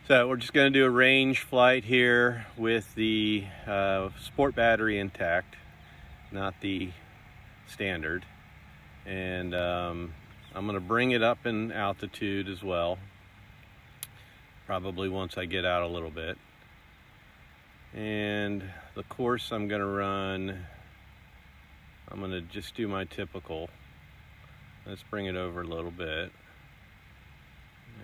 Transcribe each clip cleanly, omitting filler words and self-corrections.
So we're just going to do a range flight here with the sport battery intact, not the standard. And I'm going to bring it up in altitude as well, probably once I get out a little bit. And the course I'm going to run, I'm going to just do my typical. Let's bring it over a little bit.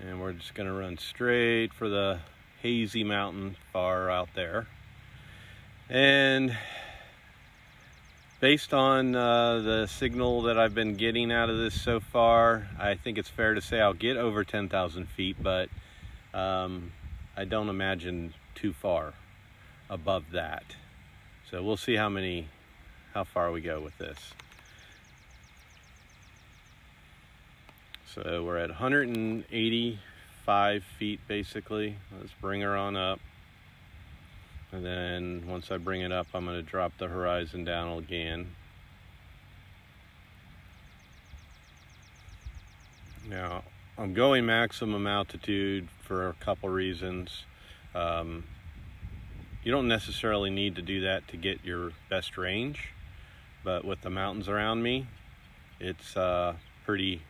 And we're just going to run straight for the hazy mountain far out there. And based on the signal that I've been getting out of this so far, I think it's fair to say I'll get over 10,000 feet, but I don't imagine too far above that. So we'll see how far we go with this. So we're at 185 feet basically. Let's bring her on up. And then once I bring it up, I'm going to drop the horizon down again. Now, I'm going maximum altitude for a couple reasons. You don't necessarily need to do that to get your best range, but with the mountains around me, it's pretty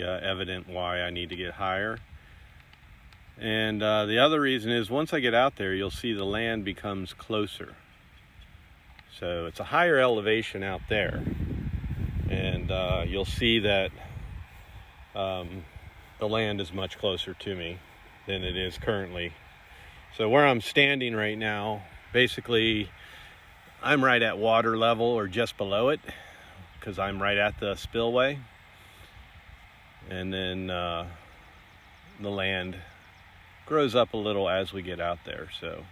evident why I need to get higher. And the other reason is once I get out there, you'll see the land becomes closer. So it's a higher elevation out there, and you'll see that the land is much closer to me than it is currently. So where I'm standing right now, basically I'm right at water level or just below it, because I'm right at the spillway. And then the land grows up a little as we get out there. So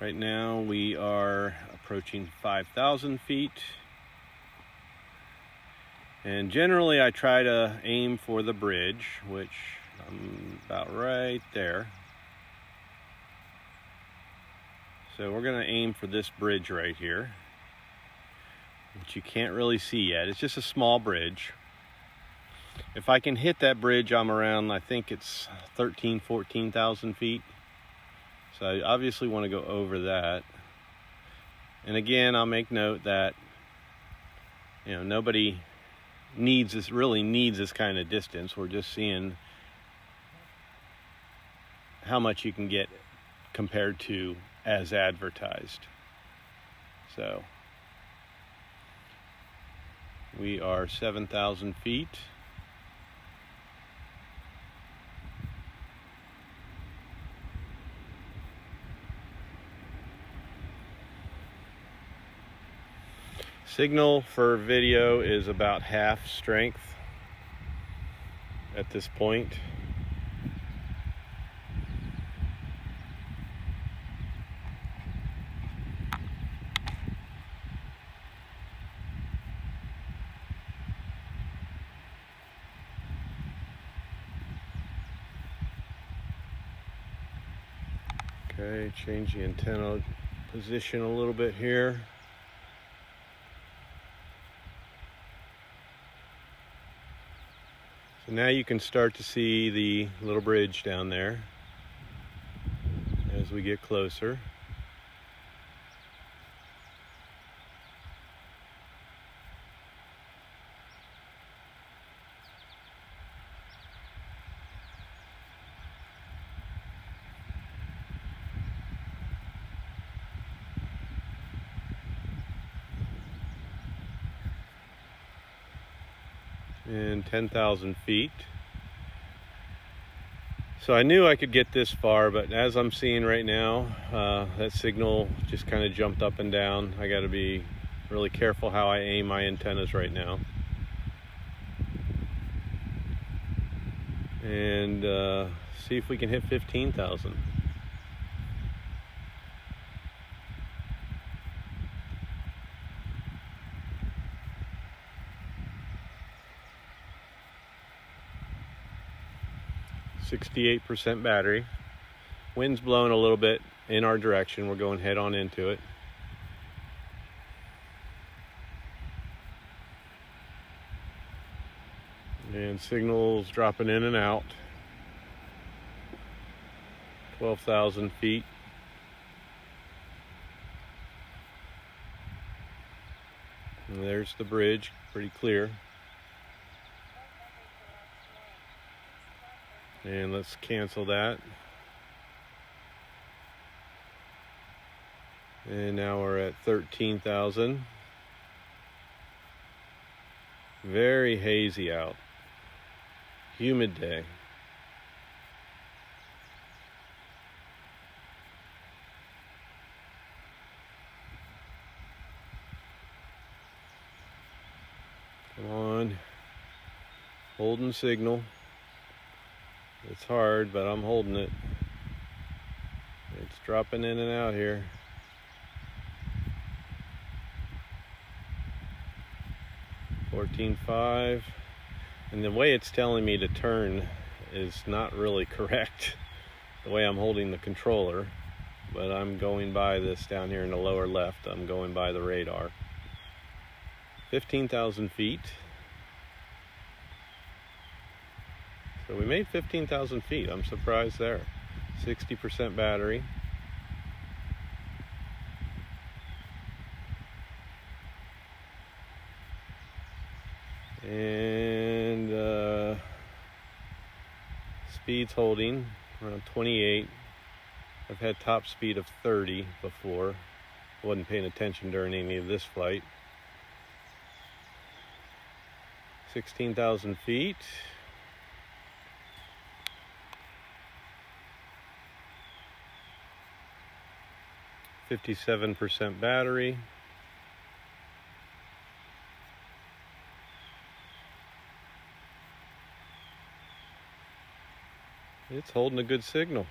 right now we are approaching 5,000 feet. And generally I try to aim for the bridge, which I'm about right there. So we're going to aim for this bridge right here, which you can't really see yet. It's just a small bridge. If I can hit that bridge, I'm around, I think it's 14,000 feet. So I obviously want to go over that. And again, I'll make note that, nobody really needs this kind of distance. We're just seeing how much you can get compared to as advertised. So we are 7,000 feet. Signal for video is about half strength at this point. Okay, change the antenna position a little bit here. So now you can start to see the little bridge down there as we get closer. And 10,000 feet. So I knew I could get this far, but as I'm seeing right now, that signal just kind of jumped up and down. I got to be really careful how I aim my antennas right now. And see if we can hit 15,000. %68 battery. Wind's blowing a little bit in our direction. We're going head on into it. And and signals dropping in and out. 12,000 feet. And there's the bridge, pretty clear. And let's cancel that. And now we're at 13,000. Very hazy out. Humid day. Come on. Holding signal. It's hard, but I'm holding it. It's dropping in and out here. 14.5, and the way it's telling me to turn is not really correct, the way I'm holding the controller, but I'm going by this down here in the lower left. I'm going by the radar. 15,000 feet. So we made 15,000 feet. I'm surprised there. 60% battery. And speed's holding around 28. I've had top speed of 30 before. I wasn't paying attention during any of this flight. 16,000 feet. %57 battery. It's holding a good signal.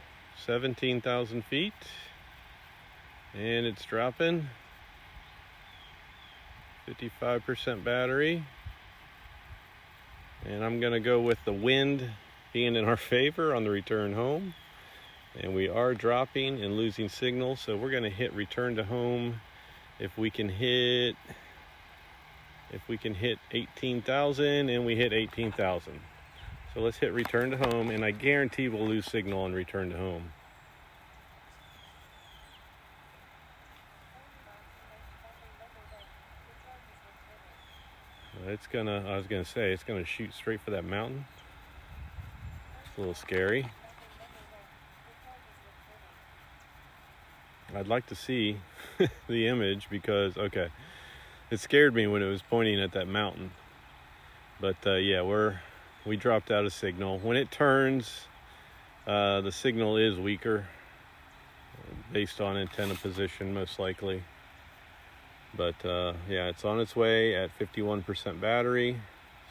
17,000 feet. And it's dropping. 55% battery. And I'm gonna go with the wind being in our favor on the return home. And we are dropping and losing signal, so we're gonna hit return to home. If we can hit 18,000, and we hit 18,000. So let's hit return to home, and I guarantee we'll lose signal on return to home. It's gonna, I was gonna say, it's gonna shoot straight for that mountain. It's a little scary. I'd like to see the image because, okay, it scared me when it was pointing at that mountain. But yeah, we dropped out a signal. When it turns, the signal is weaker based on antenna position, most likely. But yeah, it's on its way at 51% battery.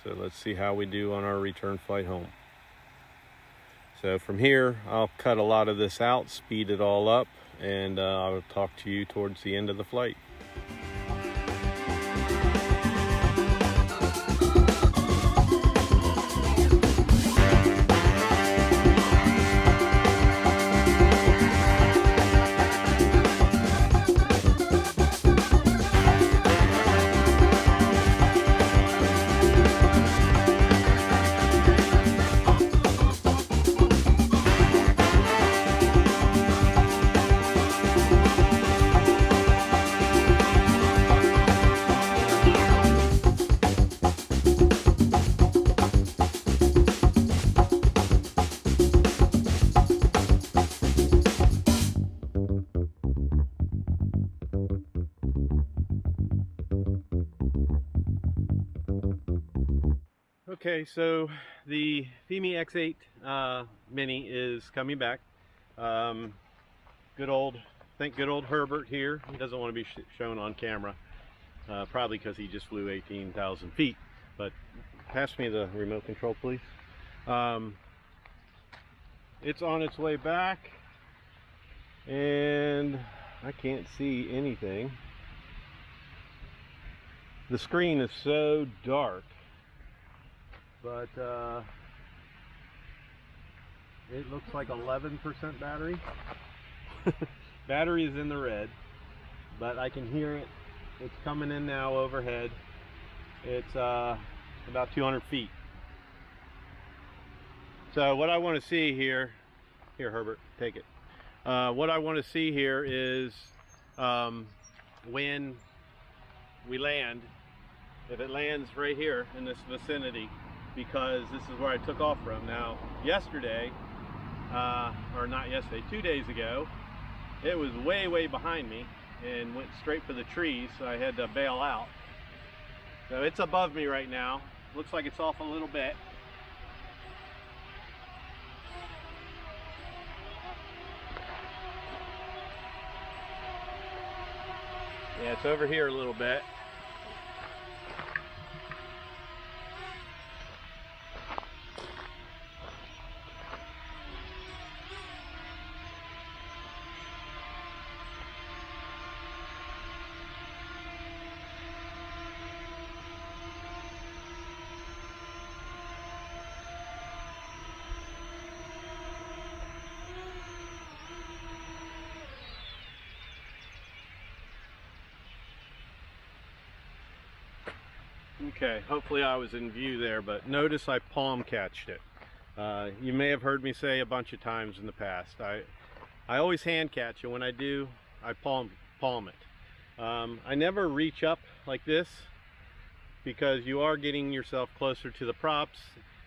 So let's see how we do on our return flight home. So from here, I'll cut a lot of this out, speed it all up, and I'll talk to you towards the end of the flight. Okay, so the Fimi X8 Mini is coming back. Good old Herbert here. He doesn't want to be shown on camera, probably because he just flew 18,000 feet. But pass me the remote control, please. It's on its way back, and I can't see anything. The screen is so dark. But it looks like 11% battery. Battery is in the red, but I can hear it. It's coming in now overhead. It's about 200 feet. So what I want to see here Herbert, take it. What I want to see here is when we land, if it lands right here in this vicinity, because this is where I took off from. Now, yesterday, or not yesterday, 2 days ago, it was way behind me and went straight for the trees, so I had to bail out. So it's above me right now. Looks like it's off a little bit. Yeah, it's over here a little bit. Okay, hopefully I was in view there, but notice I palm catched it. You may have heard me say a bunch of times in the past, I always hand catch it. When I do, I palm it. I never reach up like this because you are getting yourself closer to the props.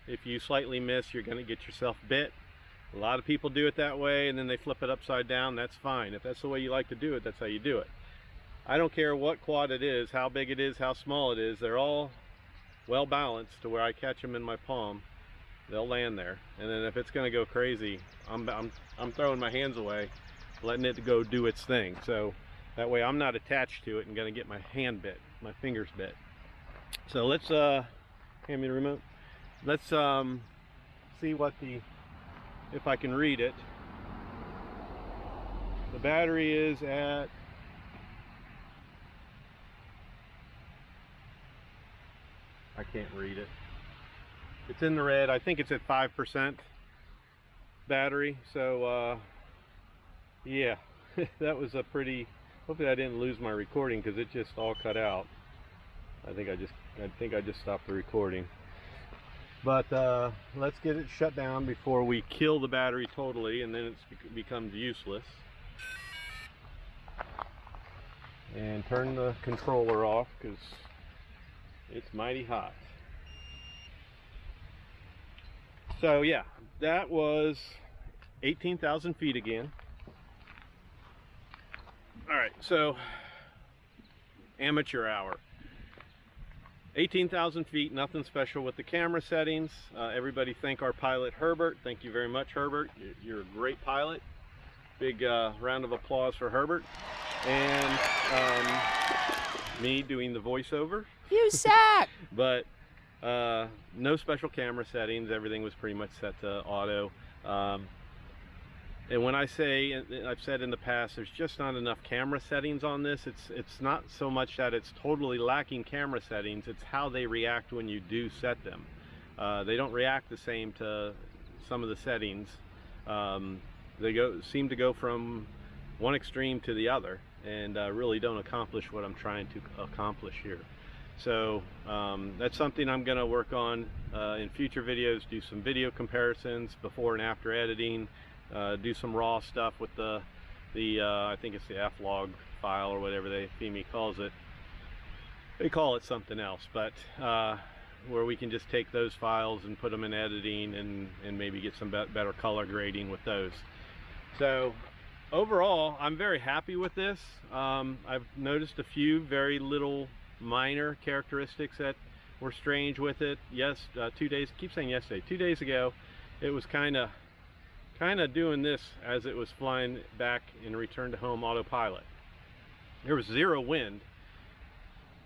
If you slightly miss, you're going to get yourself bit. A lot of people do it that way and then they flip it upside down. That's fine. If that's the way you like to do it, that's how you do it. I don't care what quad it is, how big it is, how small it is. They're all well balanced to where I catch them in my palm. They'll land there. And then if it's going to go crazy, I'm throwing my hands away, letting it go do its thing. So that way I'm not attached to it and going to get my hand bit, my fingers bit. So let's hand me the remote. Let's see what if I can read it. The battery is at I can't read it. It's in the red. I think it's at 5% battery. So yeah, that was a pretty, hopefully I didn't lose my recording because it just all cut out. I think I just stopped the recording. But let's get it shut down before we kill the battery totally and then it becomes useless. And turn the controller off because it's mighty hot. So yeah, that was 18,000 feet again. All right, so amateur hour. 18,000 feet, nothing special with the camera settings. Everybody thank our pilot Herbert. Thank you very much, Herbert. You're a great pilot. Big round of applause for Herbert. And me doing the voiceover. You suck! But no special camera settings. Everything was pretty much set to auto. And when I say, and I've said in the past, there's just not enough camera settings on this. It's not so much that it's totally lacking camera settings, it's how they react when you do set them. They don't react the same to some of the settings. They seem to go from one extreme to the other and really don't accomplish what I'm trying to accomplish here. So that's something I'm going to work on in future videos, do some video comparisons before and after editing, do some raw stuff with the I think it's the F-log file or whatever Fimi calls it. They call it something else, but where we can just take those files and put them in editing and maybe get some better color grading with those. So overall, I'm very happy with this. I've noticed a few very little minor characteristics that were strange with it. Yes, 2 days, keep saying yesterday, 2 days ago, it was kind of doing this as it was flying back in return to home autopilot. There was zero wind,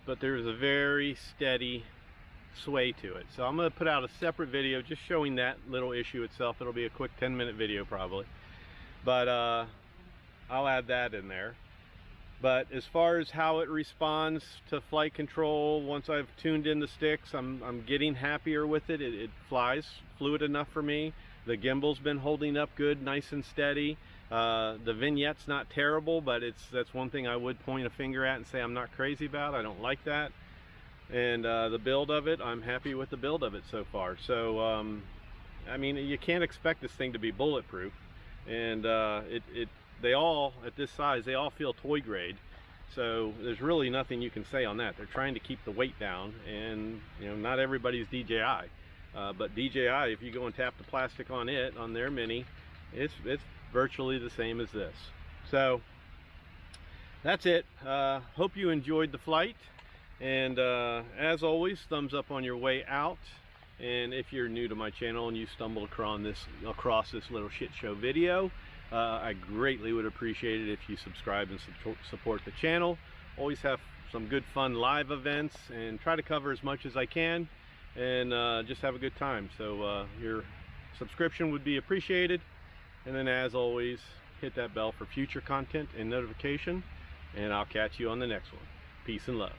but there was a very steady sway to it. So I'm going to put out a separate video just showing that little issue itself. It'll be a quick 10-minute video probably, but I'll add that in there. But as far as how it responds to flight control, once I've tuned in the sticks, I'm getting happier with it. It flies fluid enough for me. The gimbal's been holding up good, nice and steady. The vignette's not terrible, but that's one thing I would point a finger at and say I'm not crazy about. I don't like that. And the build of it, I'm happy with the build of it so far. So I mean, you can't expect this thing to be bulletproof, and they all, at this size, they all feel toy grade. So there's really nothing you can say on that. They're trying to keep the weight down, and you know, not everybody's DJI, but DJI, if you go and tap the plastic on it, on their Mini, it's virtually the same as this. So that's it. Hope you enjoyed the flight, and as always, thumbs up on your way out. And if you're new to my channel and you stumble across this little shit show video, I greatly would appreciate it if you subscribe and support the channel. Always have some good fun live events and try to cover as much as I can, and just have a good time. So your subscription would be appreciated, and then as always, hit that bell for future content and notification, and I'll catch you on the next one. Peace and love.